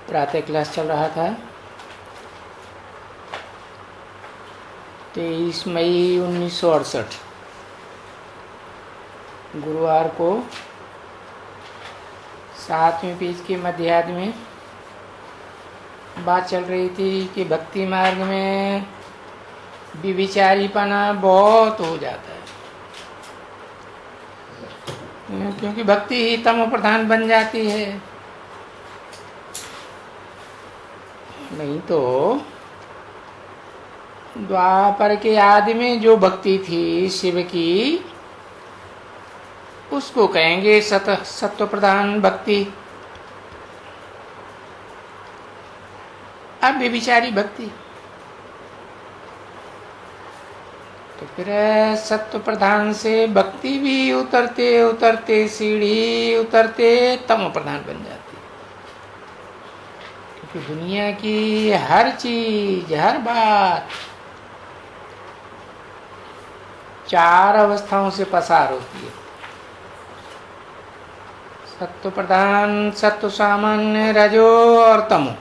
प्रातः क्लास चल रहा था। 23 मई 1968 गुरुवार को 7वें पेज के मध्याह्न में बात चल रही थी कि भक्ति मार्ग में विविचारीपना बहुत हो जाता है, क्योंकि भक्ति ही तमो प्रधान बन जाती है। नहीं तो द्वापर के आदि में जो भक्ति थी शिव की, उसको कहेंगे सत्व प्रधान भक्ति। अब व्यभिचारी भक्ति तो फिर सत्व प्रधान से भक्ति भी उतरते उतरते सीढ़ी उतरते तमो प्रधान बन जाती। क्योंकि दुनिया की हर चीज, हर बात 4 अवस्थाओं से पसार होती है। सत्व प्रधान, सत्व सामान्य, रजो और तमो।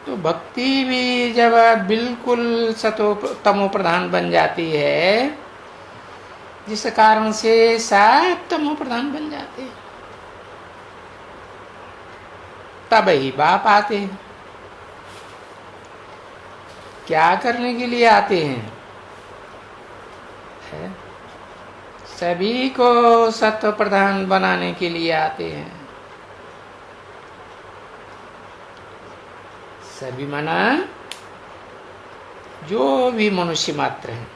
तो भक्ति भी जब बिल्कुल तमो प्रधान बन जाती है, जिस कारण से सब तमो प्रधान बन जाते हैं, तब ही बाप आते हैं। क्या करने के लिए आते हैं? सभी को सत्व प्रधान बनाने के लिए आते हैं। सभी माना जो भी मनुष्य मात्र हैं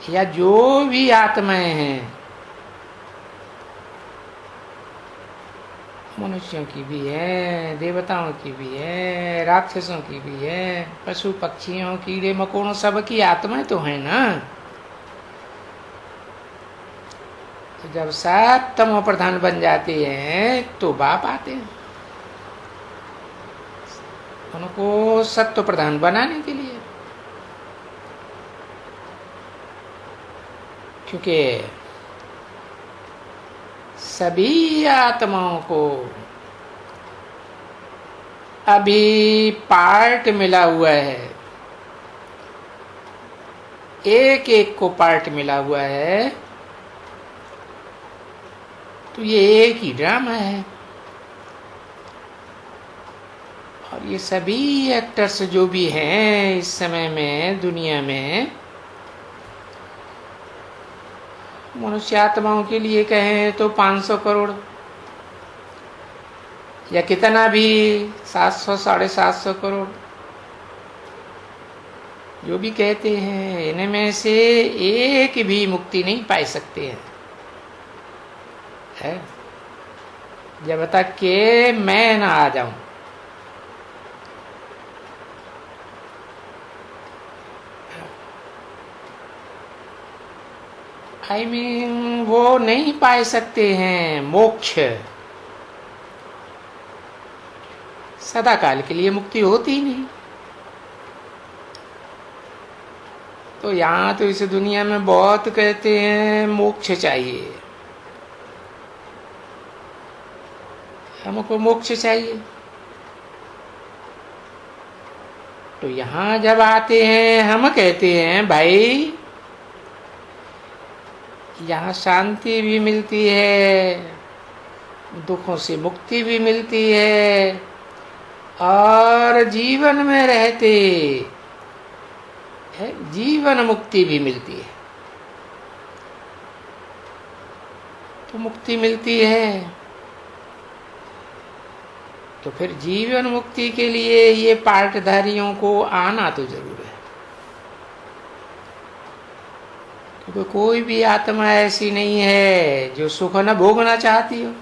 या जो भी आत्माएं हैं, मनुष्यों की भी है, देवताओं की भी है, राक्षसों की भी है, पशु पक्षियों, कीड़े मकोड़ों, सबकी आत्माएं तो है ना। तो जब सब तमो प्रधान बन जाते हैं तो बाप आते हैं उनको सत्व प्रधान बनाने के लिए। क्योंकि सभी आत्माओं को अभी पार्ट मिला हुआ है, एक एक को पार्ट मिला हुआ है। तो ये एक ही ड्रामा है। और ये सभी एक्टर्स जो भी हैं इस समय में दुनिया में, मनुष्य आत्माओं के लिए कहें तो 500 करोड़ या कितना भी 700 750 करोड़ जो भी कहते हैं, इनमें से एक भी मुक्ति नहीं पा सकते हैं है? जब तक के मैं ना आ जाऊं। I mean, वो नहीं पा सकते हैं मोक्ष। सदा काल के लिए मुक्ति होती ही नहीं। तो यहाँ तो इस दुनिया में बहुत कहते हैं मोक्ष चाहिए, हमको मोक्ष चाहिए। तो यहाँ जब आते हैं हम कहते हैं भाई यहाँ शांति भी मिलती है, दुखों से मुक्ति भी मिलती है, और जीवन में रहते जीवन मुक्ति भी मिलती है। तो मुक्ति मिलती है तो फिर जीवन मुक्ति के लिए ये पार्टधारियों को आना तो जरूर है। क्योंकि कोई भी आत्मा ऐसी नहीं है जो सुख न भोगना चाहती हो।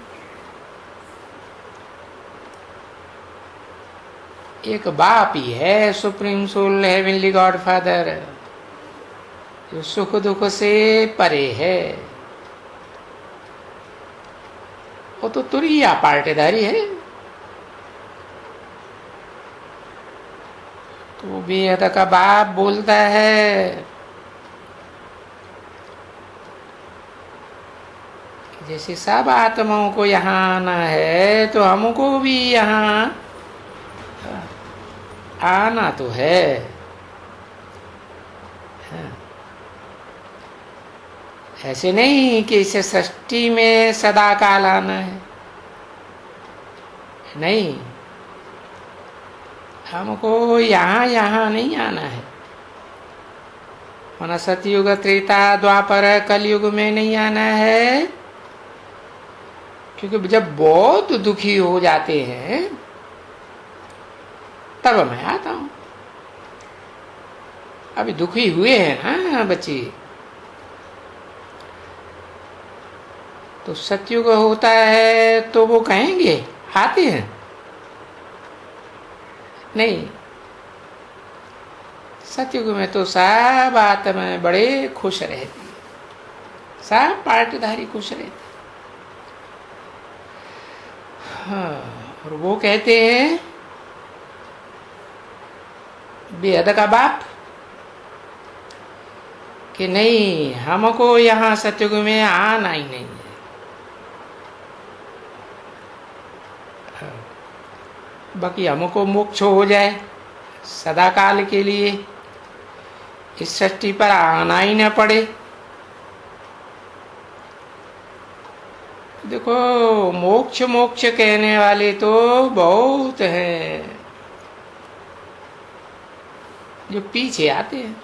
एक बाप ही है, supreme soul, heavenly God father, जो सुख दुख से परे है। वो तो तुरिया पार्टेदारी है। तो बेहद का बाप बोलता है जैसे सब आत्माओं को यहाँ आना है तो हमको भी यहाँ आना तो है। ऐसे नहीं कि इसे सृष्टि में सदा काल आना है, नहीं, हमको यहाँ यहाँ नहीं आना है। माना सतयुग त्रेता द्वापर कलयुग में नहीं आना है, क्योंकि जब बहुत दुखी हो जाते हैं तब मैं आता हूं। अभी दुखी हुए हैं ना बच्चे, तो सतयुग होता है तो वो कहेंगे आते हैं, नहीं। सतयुग में तो सब आत्माएं बड़े खुश रहती, सब पार्टधारी खुश रहते। हाँ, और वो कहते हैं बेहद का बाप कि नहीं, हमको यहाँ सतयुग में आना ही नहीं है। बाकी हमको मोक्ष हो जाए सदा काल के लिए, इस सृष्टि पर आना ही न पड़े। देखो, मोक्ष मोक्ष कहने वाले तो बहुत हैं जो पीछे आते हैं,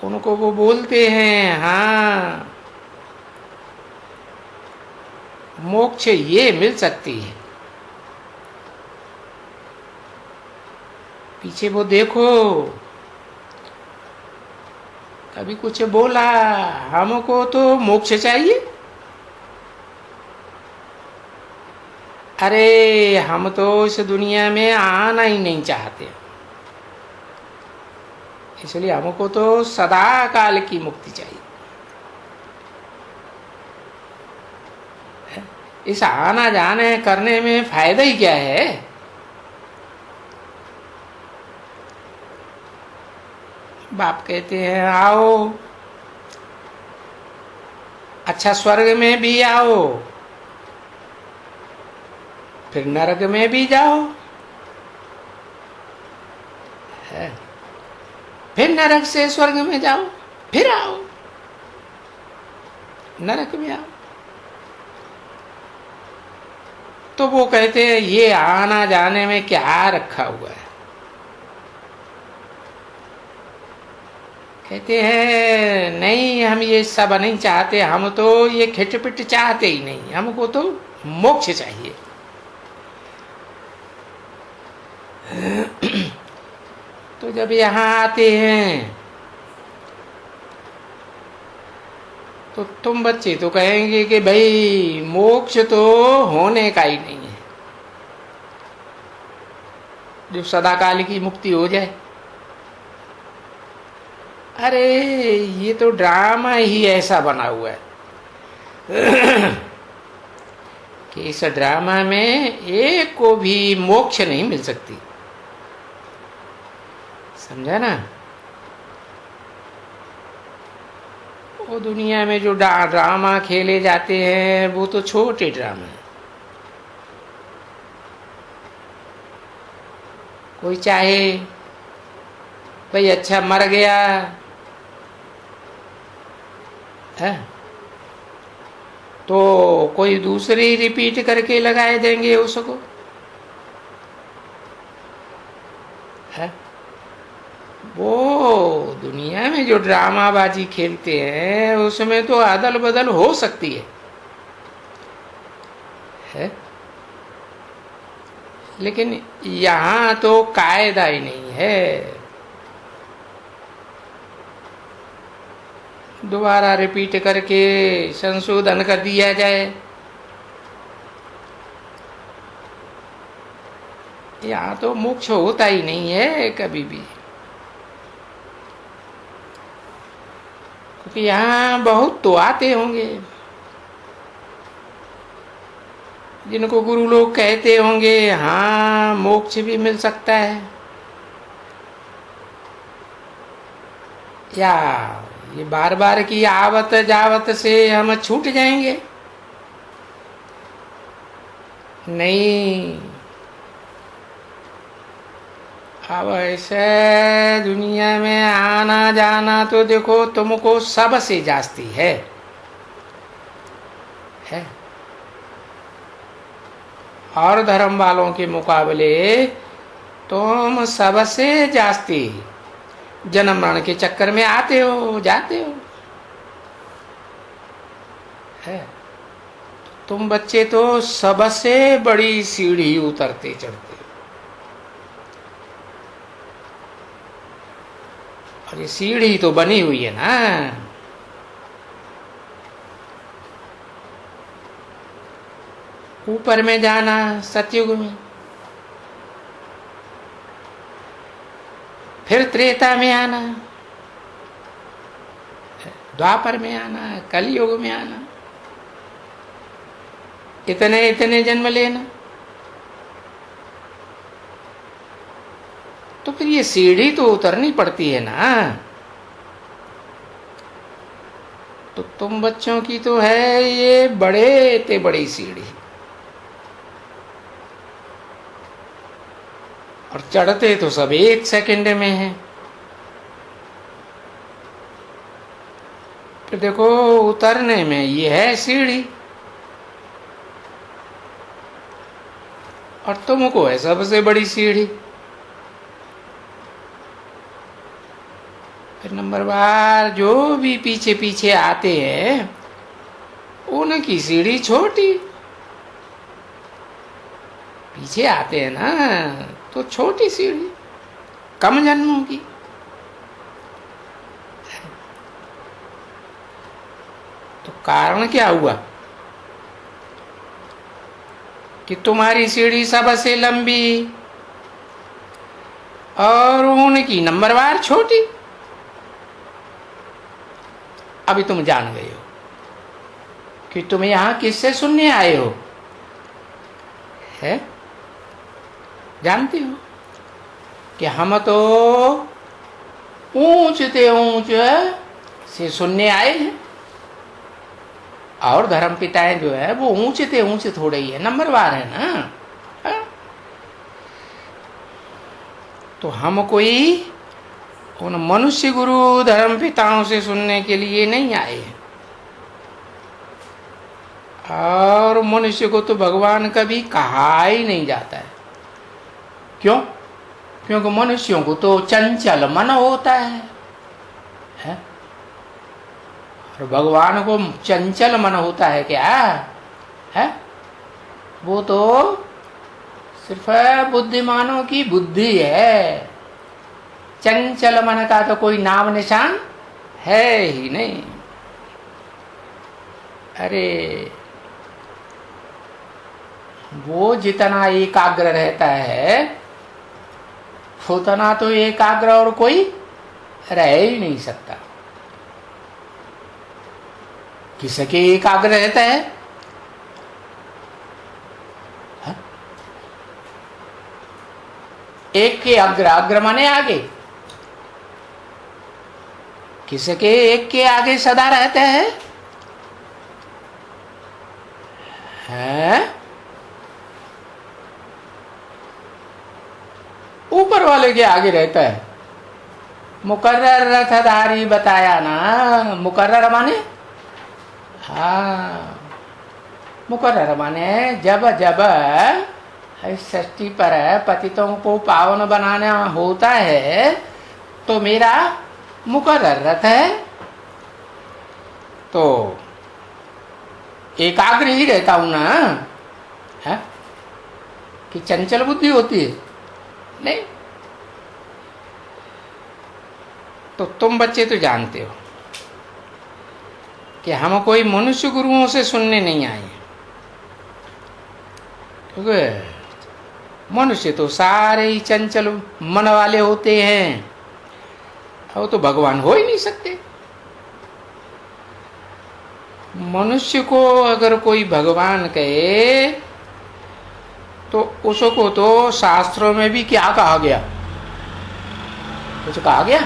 उनको वो बोलते हैं हाँ मोक्ष ये मिल सकती है। पीछे वो देखो, कभी कुछ बोला हमको तो मोक्ष चाहिए, अरे हम तो इस दुनिया में आना ही नहीं चाहते, इसलिए हमको तो सदा काल की मुक्ति चाहिए। इस आना जाने करने में फायदा ही क्या है? बाप कहते हैं आओ, अच्छा स्वर्ग में भी आओ, फिर नरक में भी जाओ, है, फिर नरक से स्वर्ग में जाओ, फिर आओ नरक में आओ। तो वो कहते हैं ये आना जाने में क्या रखा हुआ है? कहते हैं नहीं, हम ये सब नहीं चाहते, हम तो ये खिटपिट चाहते ही नहीं, हमको तो मोक्ष चाहिए। तो जब यहाँ आते हैं तो तुम बच्चे तो कहेंगे कि भाई मोक्ष तो होने का ही नहीं है, जो सदाकाल की मुक्ति हो जाए। अरे ये तो ड्रामा ही ऐसा बना हुआ है कि इस ड्रामा में एक को भी मोक्ष नहीं मिल सकती, समझा ना? वो दुनिया में जो ड्रामा खेले जाते हैं वो तो छोटे ड्रामा है। कोई चाहे भाई अच्छा मर गया है तो कोई दूसरी रिपीट करके लगाए देंगे उसको, है? वो दुनिया में जो ड्रामाबाजी खेलते हैं उसमें तो अदल बदल हो सकती है? लेकिन यहाँ तो कायदा ही नहीं है। दोबारा रिपीट करके संशोधन कर दिया जाए, यहाँ तो मोक्ष होता ही नहीं है कभी भी, क्योंकि यहाँ बहुत तो आते होंगे जिनको गुरु लोग कहते होंगे हाँ मोक्ष भी मिल सकता है, या ये बार बार की आवत जावत से हम छूट जाएंगे? नहीं। अब ऐसे दुनिया में आना जाना तो देखो तुमको सबसे जास्ती है। और धर्म वालों के मुकाबले तुम सबसे जास्ती जन्म मरण के चक्कर में आते हो जाते हो। है तुम बच्चे तो सबसे बड़ी सीढ़ी उतरते चढ़ते हो। और ये सीढ़ी तो बनी हुई है ना। ऊपर में जाना सतयुग में, फिर त्रेता में आना, द्वापर में आना, कलयुग में आना, इतने इतने जन्म लेना। तो फिर ये सीढ़ी तो उतरनी पड़ती है ना। तो तुम बच्चों की तो है ये बड़े ते बड़ी सीढ़ी, और चढ़ते तो सब 1 सेकंड में है। तो देखो उतरने में ये है सीढ़ी, और तुमको है सबसे बड़ी सीढ़ी। फिर नंबर बार जो भी पीछे पीछे आते हैं उनकी सीढ़ी छोटी। पीछे आते हैं ना तो छोटी सीढ़ी, कम जन्मों की। तो कारण क्या हुआ कि तुम्हारी सीढ़ी सबसे लंबी और उनकी नंबरवार छोटी। अभी तुम जान गए हो कि तुम यहां किससे सुनने आए हो। है जानते हो कि हम तो ऊंच ते ऊंच से सुनने आए हैं, और धर्म पिताएं जो है वो ऊंचे ते ऊंचे थोड़े ही है, नंबरवार है ना। है? तो हम कोई उन मनुष्य गुरु धर्म पिताओं से सुनने के लिए नहीं आए हैं। और मनुष्य को तो भगवान कभी कहा ही नहीं जाता है। क्यों? क्योंकि मनुष्यों को तो चंचल मन होता है? और भगवान को चंचल मन होता है क्या? है वो तो सिर्फ बुद्धिमानों की बुद्धि है। चंचल मन का तो कोई नाम निशान है ही नहीं। अरे वो जितना एकाग्र रहता है उतना तो एकाग्र और कोई रह ही नहीं सकता। किसके एकाग्र रहता है? हा? एक के अग्र, अग्र माने आगे, किसके एक के आगे सदा रहता है? ऊपर वाले के आगे रहता है। मुकर्रर रथधारी बताया ना। मुकर्रर माने मुकर्रर माने जब जब सृष्टि पर पतितों को पावन बनाना होता है तो मेरा मुकर्रर रथ है, तो एकाग्र ही रहता हूं ना। है कि चंचल बुद्धि होती है? नहीं। तो तुम बच्चे तो जानते हो कि हम कोई मनुष्य गुरुओं से सुनने नहीं आए, क्योंकि मनुष्य तो सारे ही चंचल मन वाले होते हैं। वो तो भगवान हो ही नहीं सकते। मनुष्य को अगर कोई भगवान कहे तो उसको तो शास्त्रों में भी क्या कहा गया? कुछ कहा गया?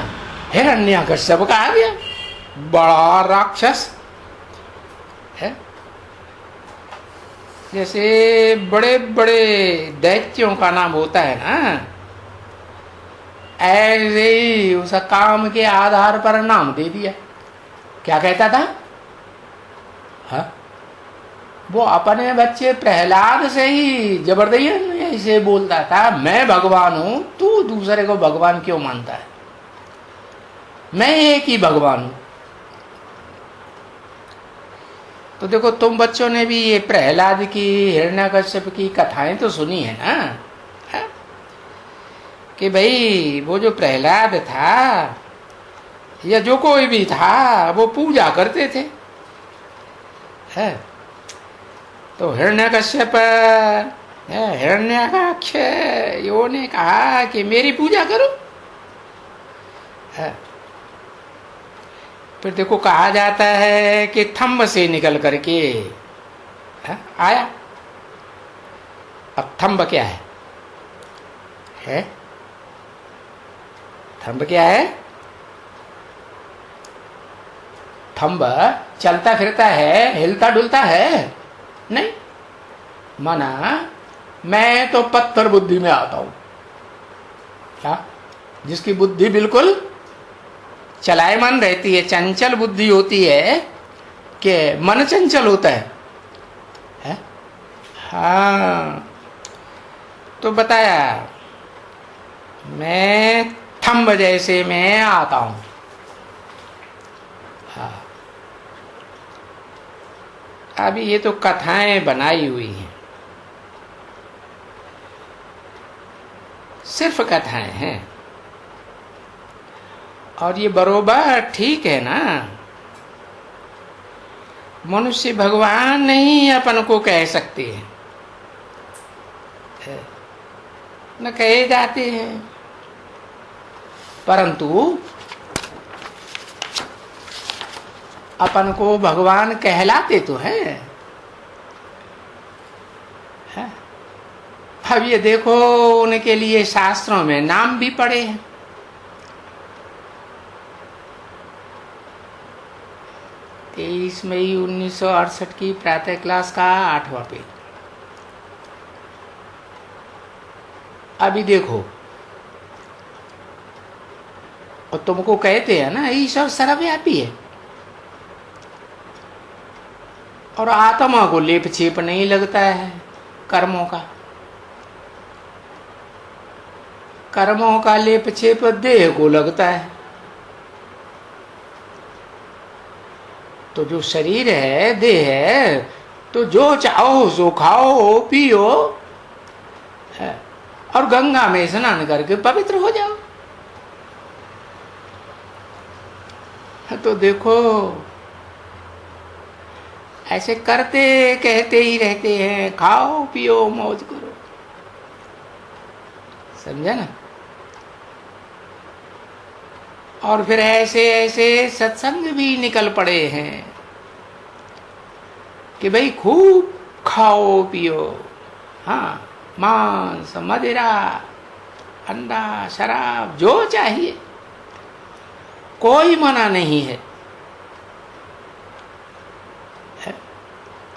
हिरण्यकश्यप कहा गया। बड़ा राक्षस है। जैसे बड़े बड़े दैत्यों का नाम होता है ना, ऐसे ही उस काम के आधार पर नाम दे दिया। क्या कहता था? हा? वो अपने बच्चे प्रहलाद से ही जबरदस्ती ऐसे बोलता था, मैं भगवान हूं, तू दूसरे को भगवान क्यों मानता है? मैं एक ही भगवान हूं। तो देखो, तुम बच्चों ने भी ये प्रहलाद की, हिरण्यकश्यप की कथाएं तो सुनी है ना, है? कि भाई वो जो प्रहलाद था या जो कोई भी था, वो पूजा करते थे, है? तो हिरण्यकश्यप, हिरण्याक्ष, यो ने कहा कि मेरी पूजा करो, है? फिर देखो कहा जाता है कि थंब से निकल करके आया। अब थंब क्या है? थंब क्या है? थंब चलता फिरता है, हिलता डुलता है? नहीं। माना मैं तो पत्थर बुद्धि में आता हूं। क्या? जिसकी बुद्धि बिल्कुल चलायमान रहती है, चंचल बुद्धि होती है, कि मन चंचल होता है? हाँ, तो बताया मैं थंब जैसे मैं आता हूं। हाँ, अभी ये तो कथाएं बनाई हुई हैं, सिर्फ कथाएं हैं, और ये बरोबर ठीक है ना। मनुष्य भगवान नहीं अपन को कह सकते हैं, न कहे जाते हैं, परंतु अपन को भगवान कहलाते तो हैं, है? अब ये देखो, उनके लिए शास्त्रों में नाम भी पड़े हैं। 23 मई 1968 की प्रातः क्लास का 8वां पेज। अभी देखो, और तुमको कहते हैं ना ईश्वर सर्वव्यापी है, और आत्मा को लेप छेप नहीं लगता है कर्मों का। कर्मों का लेप छेप देह को लगता है। तो जो शरीर है, देह है, तो जो चाहो सो खाओ पियो, है? और गंगा में स्नान करके पवित्र हो जाओ। तो देखो, ऐसे करते कहते ही रहते हैं, खाओ पियो मौज करो, समझा ना? और फिर ऐसे ऐसे सत्संग भी निकल पड़े हैं कि भाई खूब खाओ पियो, हाँ, मांस मदिरा अंडा शराब जो चाहिए, कोई मना नहीं है।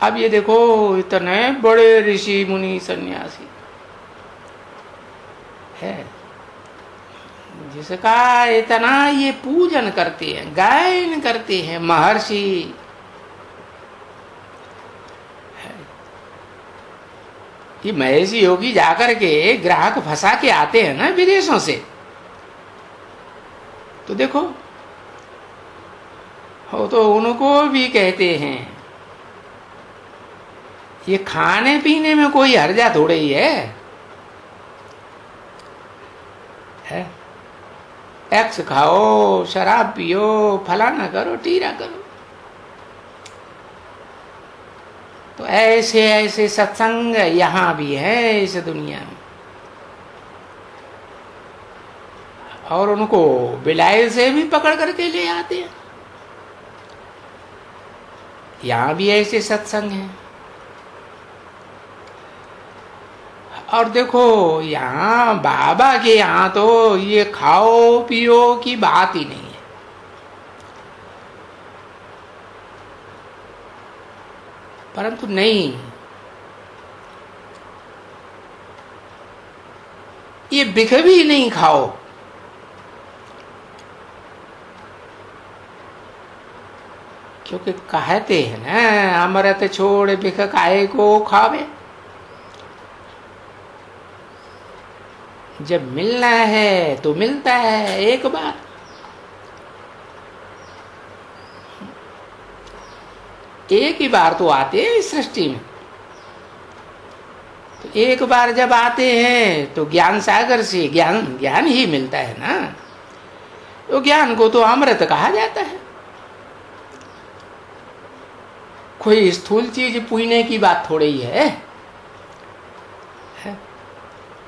अब ये देखो, इतने बड़े ऋषि मुनि सन्यासी है, जिसका इतना ये पूजन करते हैं, गायन करते हैं महर्षि, ये महर्षि योगी जाकर के ग्राहक फंसा के आते हैं ना विदेशों से। तो देखो, हो तो उनको भी कहते हैं, ये खाने पीने में कोई हर्जा थोड़े ही है? टैक्स खाओ, शराब पियो, फलाना करो, टीरा करो। तो ऐसे ऐसे सत्संग यहां भी है इस दुनिया में, और उनको बिलायल से भी पकड़ करके ले आते हैं। यहां भी ऐसे सत्संग हैं। और देखो, यहाँ बाबा के यहाँ तो ये खाओ पियो की बात ही नहीं परंतु नहीं, ये बिख भी नहीं खाओ। क्योंकि कहते हैं ना, अमृत छोड़ बिख काहे को खावे। जब मिलना है तो मिलता है एक बार। एक ही बार तो आते हैं इस सृष्टि में। तो एक बार जब आते हैं तो ज्ञान सागर से ज्ञान ज्ञान ही मिलता है ना। तो ज्ञान को तो अमृत कहा जाता है। कोई स्थूल चीज पूजने की बात थोड़ी ही है।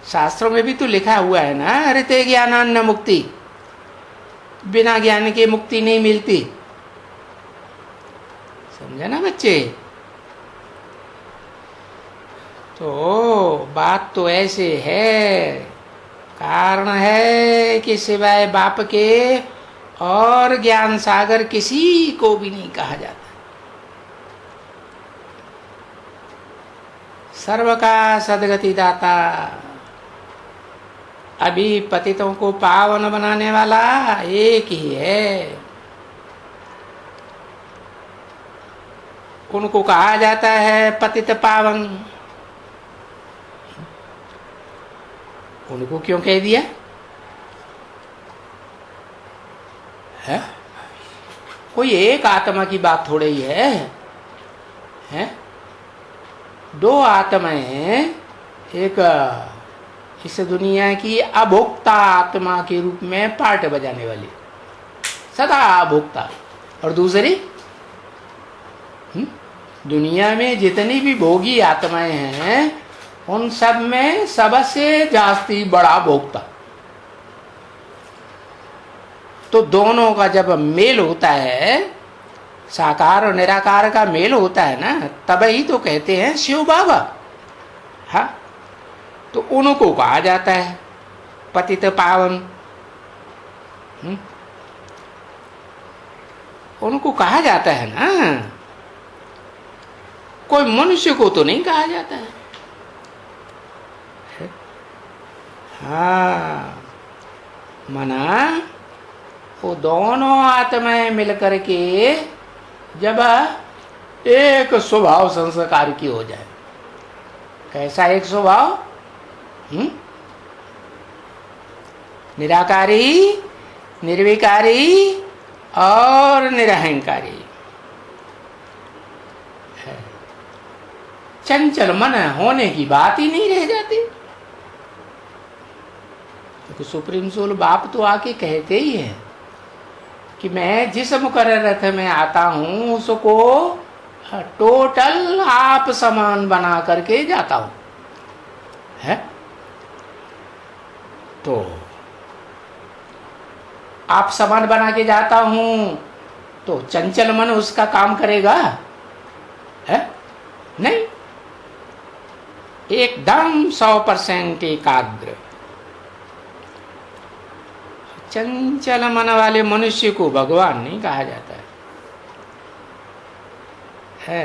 शास्त्रों में भी तो लिखा हुआ है ना, हरिते ज्ञानान्न मुक्ति, बिना ज्ञान के मुक्ति नहीं मिलती। समझे ना बच्चे? तो बात तो ऐसे है। कारण है कि सिवाय बाप के और ज्ञान सागर किसी को भी नहीं कहा जाता। सर्व का सदगति दाता, अभी पतितों को पावन बनाने वाला एक ही है। उनको कहा जाता है पतित पावन। उनको क्यों कह दिया है? कोई एक आत्मा की बात थोड़ी ही है? दो आत्माएं हैं। एक इस दुनिया की अभोक्ता आत्मा के रूप में पार्ट बजाने वाली, सदा अभोक्ता, और दूसरी दुनिया में जितनी भी भोगी आत्माएं हैं उन सब में सबसे जास्ती बड़ा भोक्ता। तो दोनों का जब मेल होता है, साकार और निराकार का मेल होता है ना, तब ही तो कहते हैं शिव बाबा। हाँ, तो उनको कहा जाता है पतित पावन। उनको कहा जाता है ना, कोई मनुष्य को तो नहीं कहा जाता है। हाँ, मना वो दोनों आत्माएं मिलकर के जब एक स्वभाव संस्कार की हो जाए। कैसा एक स्वभाव? निराकारी, निर्विकारी और निरहंकारी। चंचल मन होने की बात ही नहीं रह जाती। तो सुप्रीम सोल बाप तो आके कहते ही है कि मैं जिस मुकर्रर रथ में आता हूं उसको टोटल आप समान बना करके जाता हूं, है? तो आप समान बना के जाता हूं तो चंचल मन उसका काम करेगा, है? नहीं, एकदम 100% एकाग्र। चंचल मन वाले मनुष्य को भगवान नहीं कहा जाता है।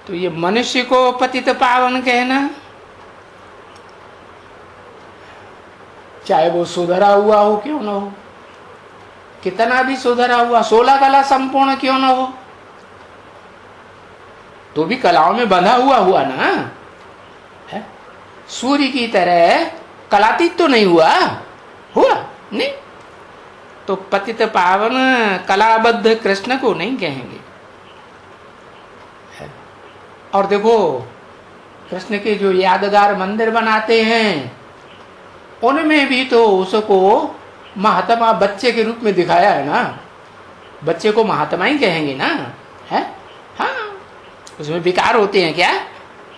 तो ये मनुष्य को पतित पावन कहना, चाहे वो सुधरा हुआ हो क्यों ना हो, कितना भी सुधरा हुआ, 16 कला संपूर्ण क्यों ना हो, तो भी कलाओं में बंधा हुआ ना है। सूर्य की तरह कलातीत तो नहीं हुआ नहीं। तो पतित पावन कलाबद्ध कृष्ण को नहीं कहेंगे। और देखो, कृष्ण के जो यादगार मंदिर बनाते हैं उनमें भी तो उसको महात्मा बच्चे के रूप में दिखाया है ना। बच्चे को महात्मा ही कहेंगे ना, है? हाँ, उसमें विकार होते हैं क्या?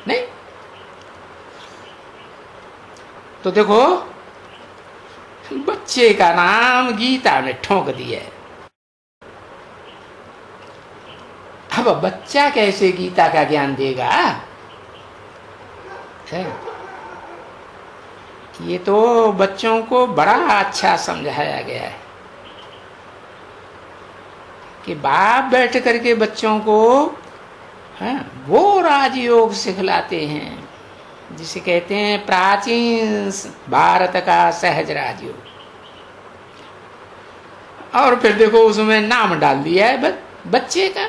नहीं। तो देखो, बच्चे का नाम गीता ने ठोक दिया है। अब बच्चा कैसे गीता का ज्ञान देगा? है? ये तो बच्चों को बड़ा अच्छा समझाया गया है कि बाप बैठ करके बच्चों को वो राजयोग सिखलाते हैं, जिसे कहते हैं प्राचीन भारत का सहज राजयोग। और फिर देखो उसमें नाम डाल दिया है बच्चे का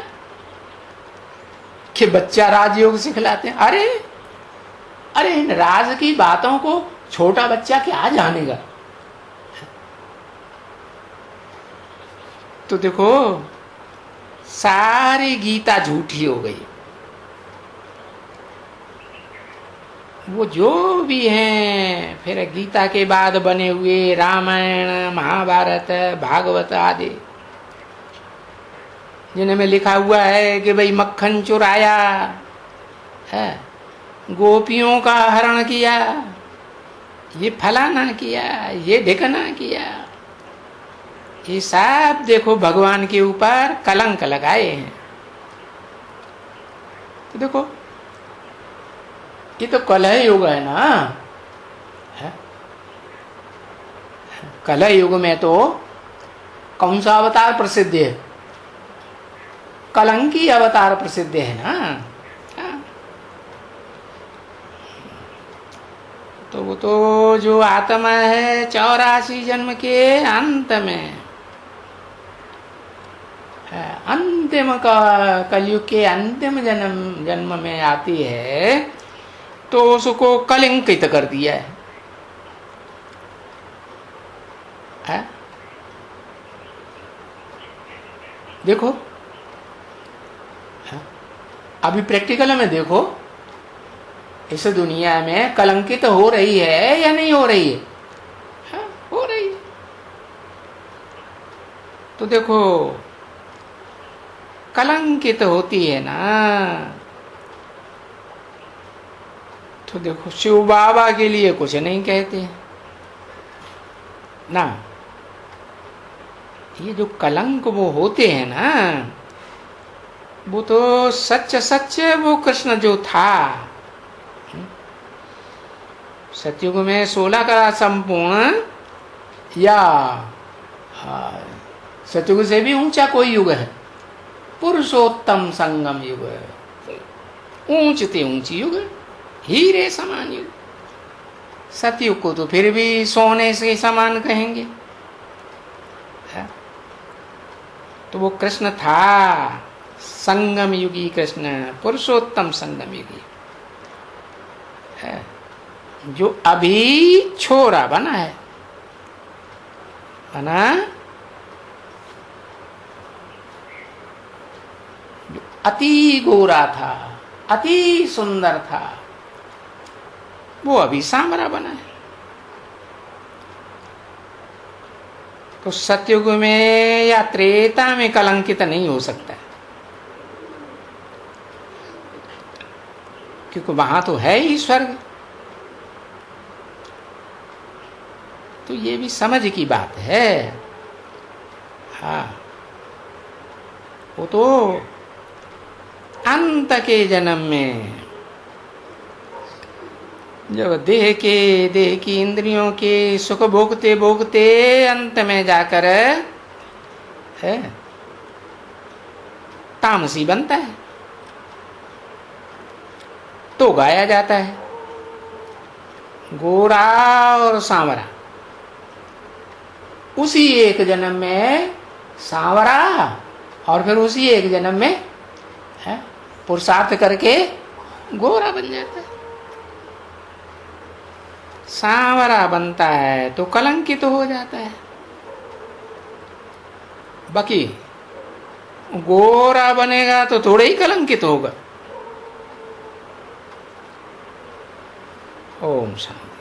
कि बच्चा राजयोग सिखलाते हैं। अरे अरे इन राज की बातों को छोटा बच्चा क्या जानेगा। तो देखो सारी गीता झूठी हो गई। वो जो भी हैं, फिर गीता के बाद बने हुए रामायण, महाभारत, भागवत आदि, जिनमें लिखा हुआ है कि भाई मक्खन चुराया है, गोपियों का हरण किया, ये फलाना किया, ये ढिकना किया, ये सब देखो भगवान के ऊपर कलंक लगाए हैं। तो देखो ये तो कलह युग है ना, है? कलह युग में तो कौन सा अवतार प्रसिद्ध है? कलंकी अवतार प्रसिद्ध है ना। हाँ। तो वो तो जो आत्मा है 84 जन्म के अंत में, अंतिम कलयुग के अंतिम जन्म में आती है, तो उसको कलंकित कर दिया है? देखो अभी प्रैक्टिकल में देखो, इस दुनिया में कलंकित हो रही है या नहीं हो रही है? हाँ, हो रही है। तो देखो कलंकित होती है ना। तो देखो शिव बाबा के लिए कुछ नहीं कहते ना। ये जो कलंक वो होते हैं ना, वो तो सच सच वो कृष्ण जो था, सतयुग में 16 का संपूर्ण, या सतयुग से भी ऊंचा कोई युग है, पुरुषोत्तम संगम युग है, ऊंचते ऊंची युग, हीरे समान युग। सतयुग को तो फिर भी सोने से समान कहेंगे। तो वो कृष्ण था संगम युगी कृष्ण, पुरुषोत्तम संगम युगी है, जो अभी छोरा बना है, बना जो अति गोरा था, अति सुंदर था, वो अभी सांवरा बना है। तो सतयुग में या त्रेता में कलंकित नहीं हो सकता, क्योंकि वहां तो है ही स्वर्ग। तो ये भी समझ की बात है। हाँ, वो तो अंत के जन्म में, जब देह की इंद्रियों के सुख भोगते भोगते अंत में जाकर है तामसी बनता है, तो गाया जाता है गोरा और सांवरा। उसी एक जन्म में सांवरा, और फिर उसी एक जन्म में है पुरुषार्थ करके गोरा बन जाता है। सांवरा बनता है तो कलंकित तो हो जाता है, बाकी गोरा बनेगा तो थोड़े ही कलंकित होगा। ओम शांति।